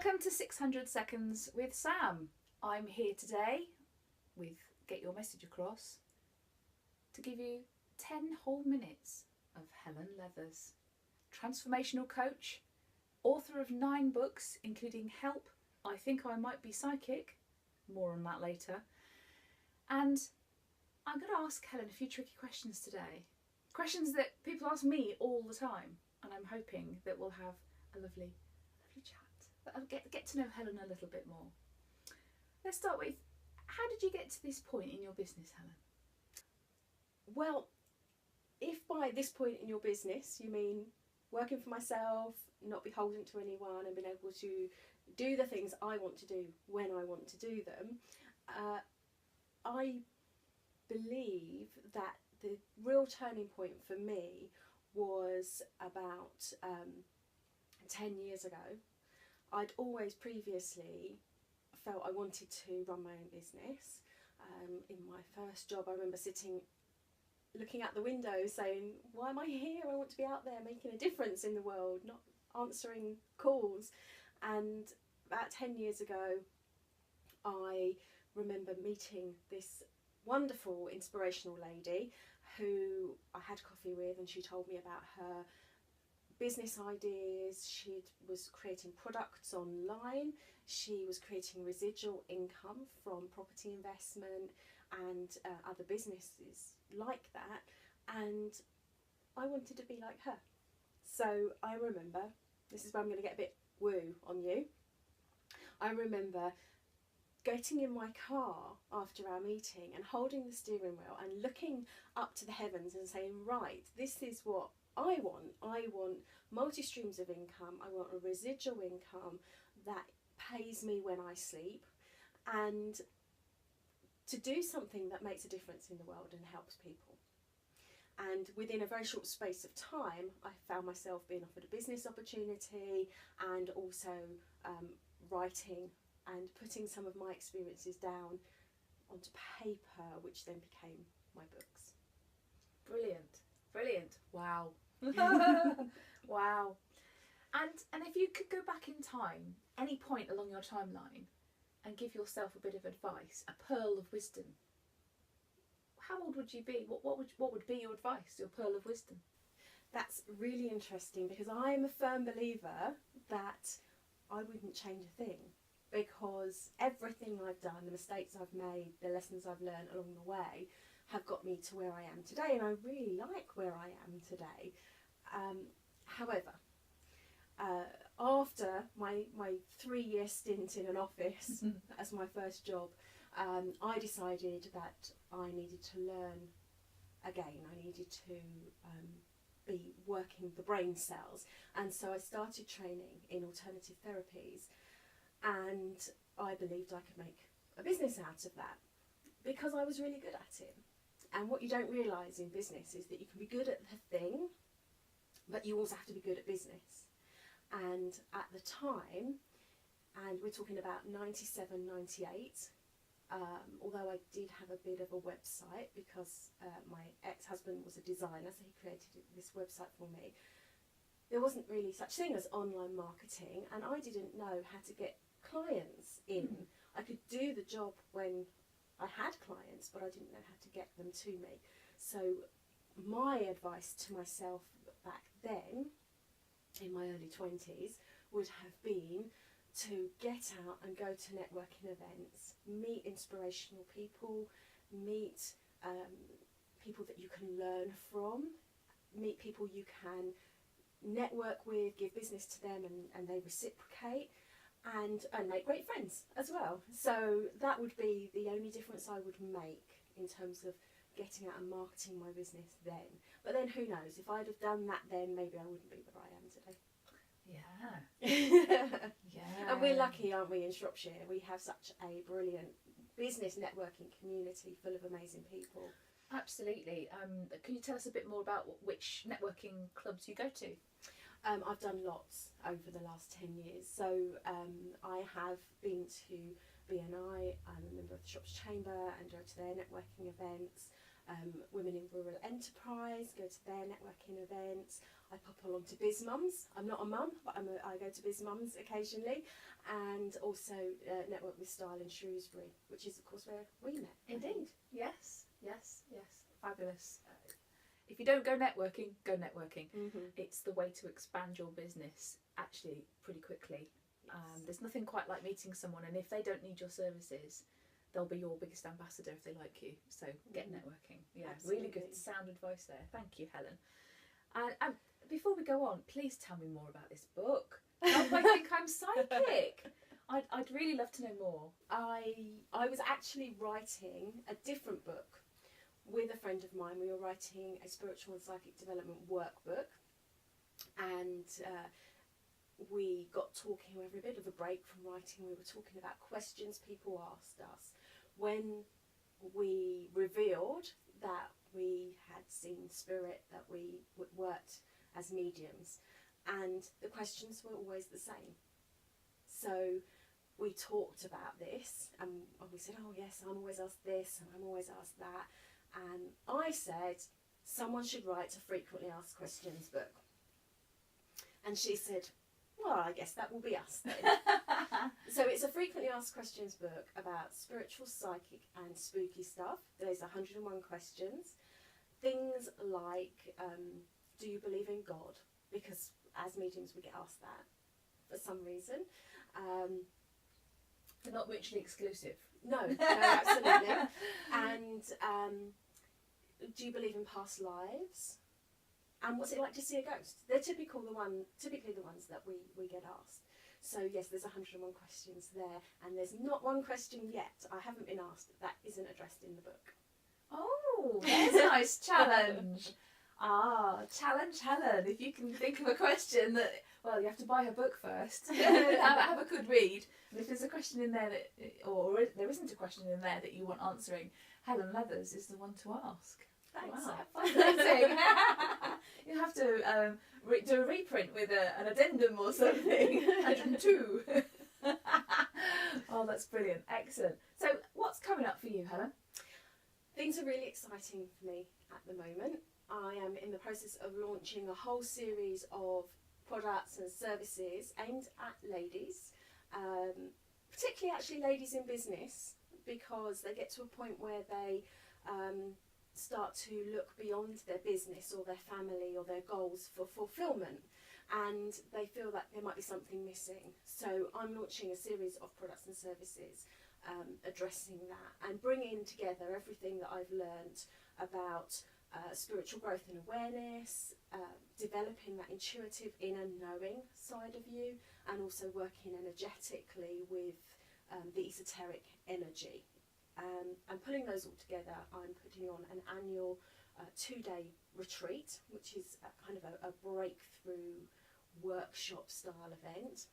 Welcome to 600 Seconds with Sam. I'm here today with Get Your Message Across to give you 10 whole minutes of Helen Leathers, transformational coach, author of 9 books including Help, I Think I Might Be Psychic, more on that later. And I'm going to ask Helen a few tricky questions today. Questions that people ask me all the time, and I'm hoping that we'll have a lovely chat. But I'll get to know Helen a little bit more. Let's start with, how did you get to this point in your business, Helen? Well, if by this point in your business you mean working for myself, not beholden to anyone, and being able to do the things I want to do when I want to do them, I believe that the real turning point for me was about 10 years ago. I'd always previously felt I wanted to run my own business. In my first job, I remember sitting looking out the window saying, why am I here? I want to be out there making a difference in the world, not answering calls. And about 10 years ago, I remember meeting this wonderful inspirational lady who I had coffee with, and she told me about her business ideas. She was creating products online, she was creating residual income from property investment and other businesses like that, and I wanted to be like her. So I remember, this is where I'm going to get a bit woo on you, I remember getting in my car after our meeting and holding the steering wheel and looking up to the heavens and saying, right, this is what I want. I want multi-streams of income. I want a residual income that pays me when I sleep, and to do something that makes a difference in the world and helps people. And within a very short space of time, I found myself being offered a business opportunity and also writing and putting some of my experiences down onto paper, which then became my books. Brilliant. Wow. Wow. And if you could go back in time, any point along your timeline, and give yourself a bit of advice, a pearl of wisdom, how old would you be? What would be your advice, your pearl of wisdom? That's really interesting, because I'm a firm believer that I wouldn't change a thing, because everything I've done, the mistakes I've made, the lessons I've learned along the way have got me to where I am today, and I really like where I am today. However, after my 3-year stint in an office as my first job, I decided that I needed to learn again. I needed to be working the brain cells, and so I started training in alternative therapies, and I believed I could make a business out of that because I was really good at it. And what you don't realise in business is that you can be good at the thing, but you also have to be good at business. And at the time, and we're talking about 97, 98, although I did have a bit of a website because my ex-husband was a designer, so he created this website for me. There wasn't really such thing as online marketing, and I didn't know how to get clients in. I could do the job when I had clients, but I didn't know how to get them to me. So my advice to myself back then, in my early 20s, would have been to get out and go to networking events, meet inspirational people, meet people that you can learn from, meet people you can network with, give business to them, and they reciprocate, and make great friends as well. So that would be the only difference I would make in terms of getting out and marketing my business then. But then who knows, if I'd have done that then, maybe I wouldn't be where I am today. Yeah. And we're lucky, aren't we, in Shropshire? We have such a brilliant business networking community full of amazing people. Absolutely. Can you tell us a bit more about which networking clubs you go to? I've done lots over the last 10 years. So I have been to BNI, I'm a member of the Shops Chamber and go to their networking events. Women in Rural Enterprise, go to their networking events. I pop along to Biz Mums. I'm not a mum, but I go to Biz Mums occasionally, and also network with Style in Shrewsbury, which is of course where we met. Indeed. Yes. Fabulous. If you don't go networking, go networking. It's the way to expand your business actually pretty quickly. Yes. There's nothing quite like meeting someone, and if they don't need your services, they'll be your biggest ambassador if they like you. So get networking. Yeah, Absolutely. really good sound advice there. Thank you, Helen. And before we go on, please tell me more about this book. I think I'm psychic. I'd really love to know more. I was actually writing a different book with a friend of mine. We were writing a spiritual and psychic development workbook, and we got talking over a bit of a break from writing. We were talking about questions people asked us when we revealed that we had seen spirit, that we worked as mediums, and the questions were always the same. So we talked about this, and we said, oh yes, I'm always asked this and I'm always asked that, and I said someone should write a frequently asked questions book, and she said, well, I guess that will be us then. So it's a frequently asked questions book about spiritual, psychic and spooky stuff. There's 101 questions. Things like, do you believe in God? Because as mediums we get asked that for some reason. They're not mutually exclusive. No, absolutely. And do you believe in past lives? And what's it like to see a ghost? They're typically the ones that we get asked. So yes, there's 101 questions there, and there's not one question yet I haven't been asked that isn't addressed in the book. Oh, there's a nice challenge. Challenge Helen. If you can think of a question that, well, you have to buy her book first. have a good read. And if there's a question in there or there isn't a question in there that you want answering, Helen Leathers is the one to ask. Thanks. Wow, fascinating. You have to do a reprint with an addendum or something. 102. Oh, that's brilliant. Excellent. So what's coming up for you, Helen? Things are really exciting for me at the moment. I am in the process of launching a whole series of products and services aimed at ladies, particularly actually ladies in business, because they get to a point where they start to look beyond their business or their family or their goals for fulfillment, and they feel that there might be something missing. So I'm launching a series of products and services addressing that and bringing together everything that I've learned about spiritual growth and awareness, developing that intuitive inner knowing side of you, and also working energetically with the esoteric energy. And pulling those all together, I'm putting on an annual 2-day retreat, which is kind of a breakthrough workshop style event.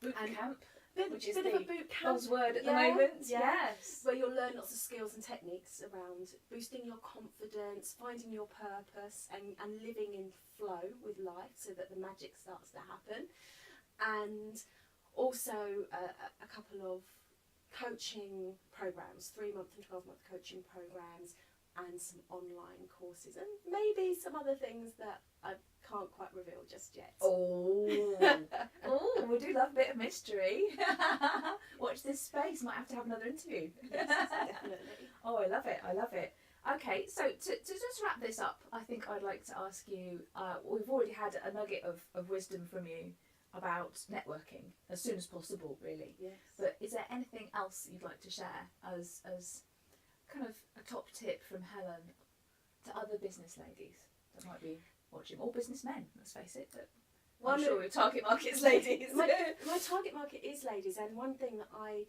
Boot camp, which is bit of a boot camp buzzword at the moment. Yeah. Yes. Where you'll learn lots of skills and techniques around boosting your confidence, finding your purpose, and living in flow with life so that the magic starts to happen. And also a couple of coaching programs, 3-month and 12-month coaching programs, and some online courses, and maybe some other things that I can't quite reveal just yet. Oh, we do love a bit of mystery. Watch this space. Might have to have another interview. Yes, definitely. Oh, I love it. Okay, so to just wrap this up, I think I'd like to ask you, we've already had a nugget of wisdom from you about networking as soon as possible, really. Yes. But is there anything else you'd like to share as kind of a top tip from Helen to other business ladies that might be watching, or businessmen, let's face it, but I'm sure your target market's ladies. My target market is ladies, and one thing that I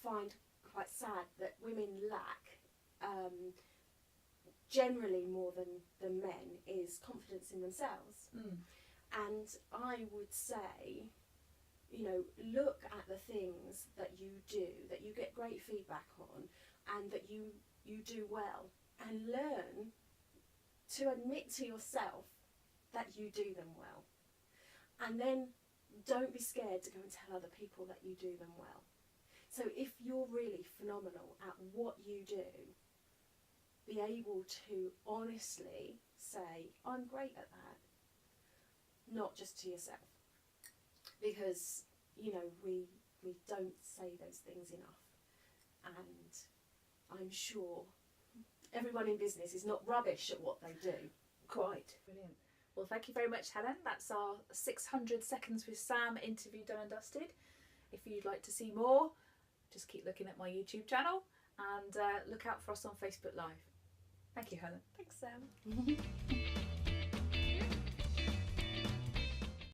find quite sad that women lack, generally more than men, is confidence in themselves. And I would say, look at the things that you do, that you get great feedback on, and that you do well, and learn to admit to yourself that you do them well. And then don't be scared to go and tell other people that you do them well. So if you're really phenomenal at what you do, be able to honestly say, I'm great at that. not just to yourself. Because, you know, we don't say those things enough. And I'm sure everyone in business is not rubbish at what they do. Quite. Brilliant. Well, thank you very much, Helen. That's our 600 Seconds with Sam interview done and dusted. If you'd like to see more, just keep looking at my YouTube channel and look out for us on Facebook Live. Thank you, Helen. Thanks, Sam.